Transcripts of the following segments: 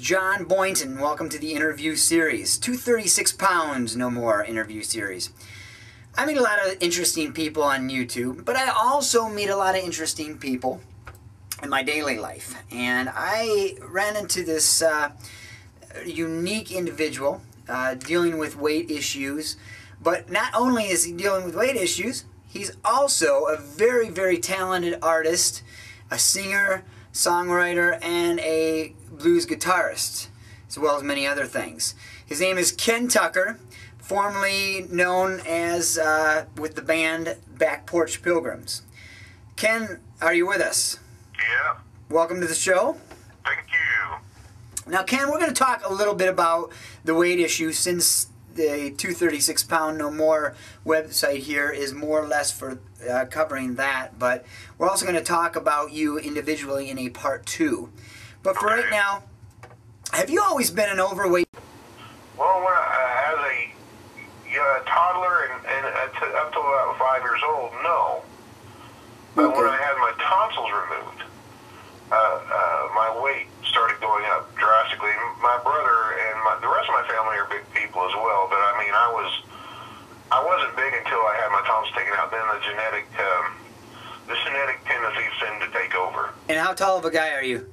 John Boynton. Welcome to the interview series. 236 pounds, no more interview series. I meet a lot of interesting people on YouTube, but I also meet a lot of interesting people in my daily life. And I ran into this unique individual dealing with weight issues. But not only is he dealing with weight issues, he's also a very, very talented artist, a singer, songwriter, and a blues guitarist, as well as many other things. His name is Ken Tucker, formerly known as, with the band, Backporch Pilgrims. Ken, are you with us? Yeah. Welcome to the show. Thank you. Now, Ken, we're going to talk a little bit about the weight issue, since the 236 Pound No More website here is more or less for covering that, but we're also going to talk about you individually in a part 2. But for right now, have you always been an overweight? Well, when as a toddler and up to about 5 years old, no. But when I had my tonsils removed, my weight started going up drastically. My brother and the rest of my family are big people as well, but I mean, I wasn't big until I had my tonsils taken out. Then the genetic tendencies seemed to take over. And how tall of a guy are you?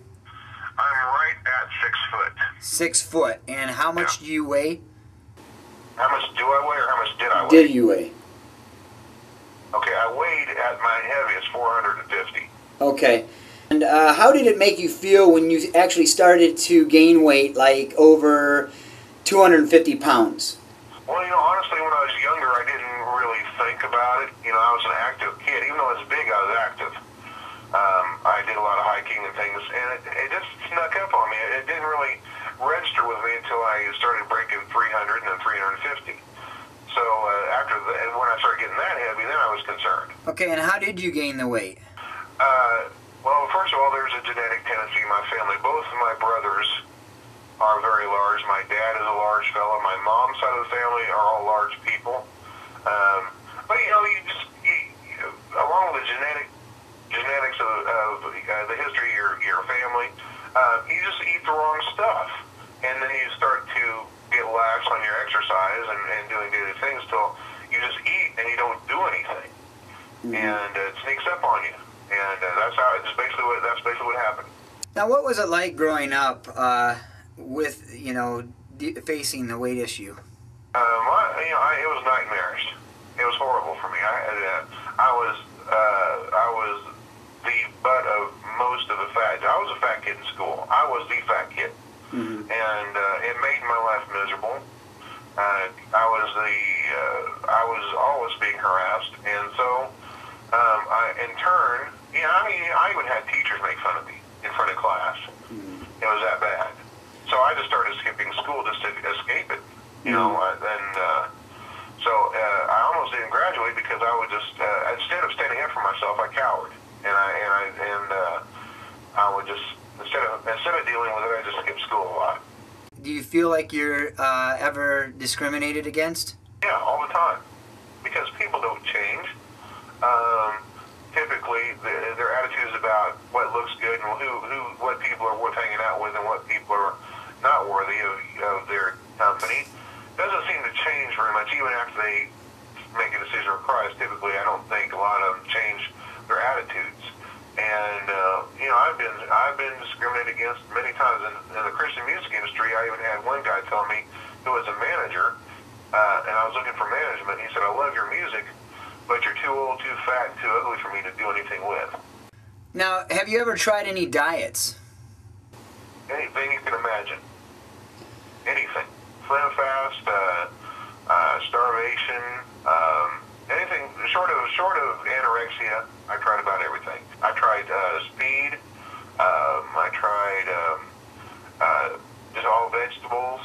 I'm right at 6 foot. 6 foot. And how much do you weigh? How much do I weigh, or how much did I weigh? Did you weigh? Okay, I weighed at my heaviest 450. Okay. And how did it make you feel when you actually started to gain weight, like over 250 pounds? Well, honestly, when I was younger, I didn't really think about it. I was an active kid. Even though I was big, I was active. I did a lot of hiking and things, and it just snuck up on me. It didn't really register with me until I started breaking 300 and then 350. So and when I started getting that heavy, then I was concerned. Okay, and how did you gain the weight? Well, first of all, there's a genetic tendency in my family. Both of my brothers are very large. My dad is a large fellow. My mom's side of the family are all large people. But along with the genetics of the history of your family, you just eat the wrong stuff, and then you start to get lax on your exercise and doing daily things till you just eat and you don't do anything, and it sneaks up on you. And that's basically what happened. Now, what was it like growing up with facing the weight issue? It was nightmarish. It was horrible for me. I was the butt of most of the fat. I was a fat kid in school. I was the fat kid, and it made my life miserable. I was always being harassed, and so in turn, I even had teachers make fun of me in front of class. It was that bad. So I just started skipping school just to escape it, so I almost didn't graduate because I would just, instead of standing up for myself, I cowered, and I would just, instead of dealing with it, I just skipped school a lot. Do you feel like you're ever discriminated against? Yeah, all the time, because people don't change. Typically, their attitudes about what looks good and what people are worth hanging out with and what people are not worthy of their company doesn't seem to change very much, even after they make a decision for Christ. Typically, I don't think a lot of them change their attitudes. And I've been discriminated against many times in the Christian music industry. I even had one guy tell me, who was a manager, and I was looking for management. He said, "I love your music, but you're too old, too fat, and too ugly for me to do anything with." Now, have you ever tried any diets? Anything you can imagine. Anything. Slim fast, starvation, anything short of anorexia. I tried about everything. I tried speed. I tried just all vegetables.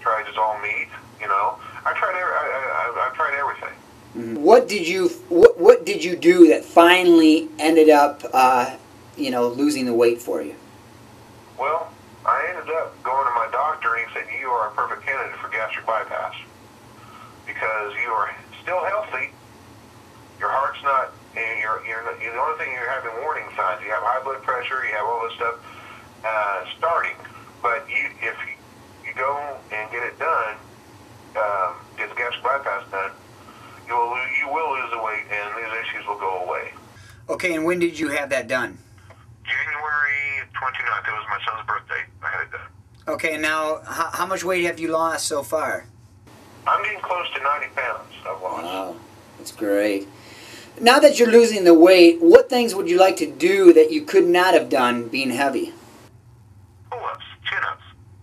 Tried just all meat. I tried everything. What did you do that finally ended up losing the weight for you? Well, I ended up going to my doctor, and he said, "You are a perfect candidate for gastric bypass because you are still healthy. Your heart's not. You're the only thing you're having warning signs. You have high blood pressure. You have all this stuff starting, But if you go and get it done, get the gastric bypass done, you will lose the weight, and these issues will go away. Okay, and when did you have that done? January 29th. It was my son's birthday. I had it done. Okay, and now how much weight have you lost so far? I'm getting close to 90 pounds I've lost. Wow, that's great. Now that you're losing the weight, what things would you like to do that you could not have done being heavy? Pull-ups, chin-ups.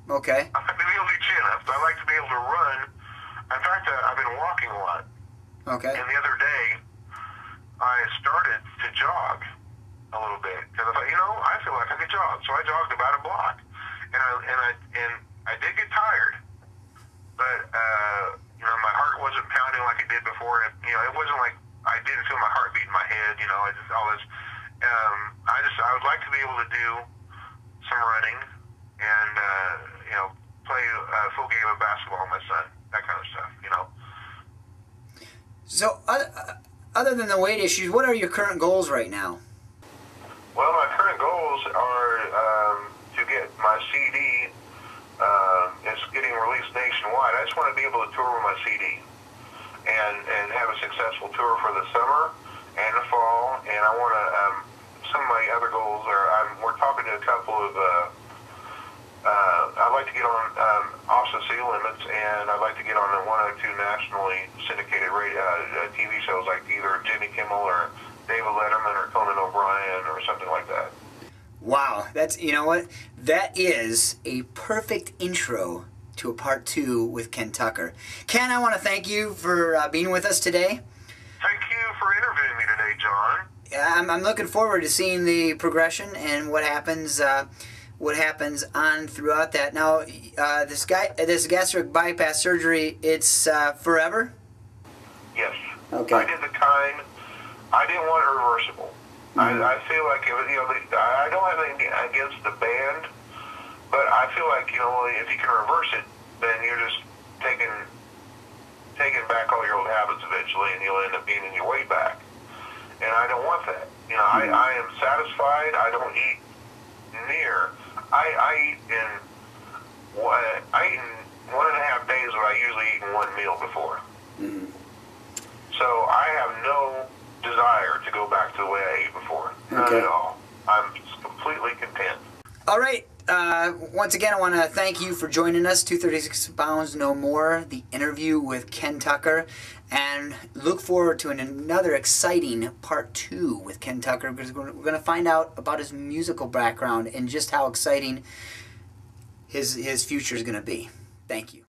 Okay. I like to be able to do chin-ups. I like to be able to run. In fact, I've been walking a lot. Okay. And the other day, I started to jog a little bit because I thought, I feel like I could jog. So I jogged about a block, and I did get tired, but my heart wasn't pounding like it did before. It wasn't like I didn't feel my heart beat in my head. I just all this. I would like to be able to do some running and play a full game of basketball with my son, that kind of stuff. So, other than the weight issues, what are your current goals right now? Well, my current goals are to get my CD. It's getting released nationwide. I just want to be able to tour with my CD and have a successful tour for the summer and the fall. And I want to. Some of my other goals are we're talking to a couple of. I'd like to get on off the city limits, and I'd like to get on one or two nationally syndicated radio TV shows like either Jimmy Kimmel or David Letterman or Conan O'Brien or something like that. Wow, that's, you know what? That is a perfect intro to a part 2 with Ken Tucker. Ken, I want to thank you for being with us today. Thank you for interviewing me today, John. I'm looking forward to seeing the progression and what happens on throughout that. Now, this gastric bypass surgery, it's forever? Yes. Okay. I did the kind. I didn't want it reversible. I feel like I don't have anything against the band, but I feel like if you can reverse it, then you're just taking back all your old habits eventually, and you'll end up gaining your weight back. And I don't want that. I am satisfied. I don't eat near. I eat in 1.5 days what I usually eat in one meal before. Mm-hmm. So I have no desire to go back to the way I ate before. Not Okay. at all. I'm completely content. All right. Once again, I want to thank you for joining us, 236 Pounds No More, the interview with Ken Tucker, and look forward to another exciting part 2 with Ken Tucker, because we're going to find out about his musical background and just how exciting his future is going to be. Thank you.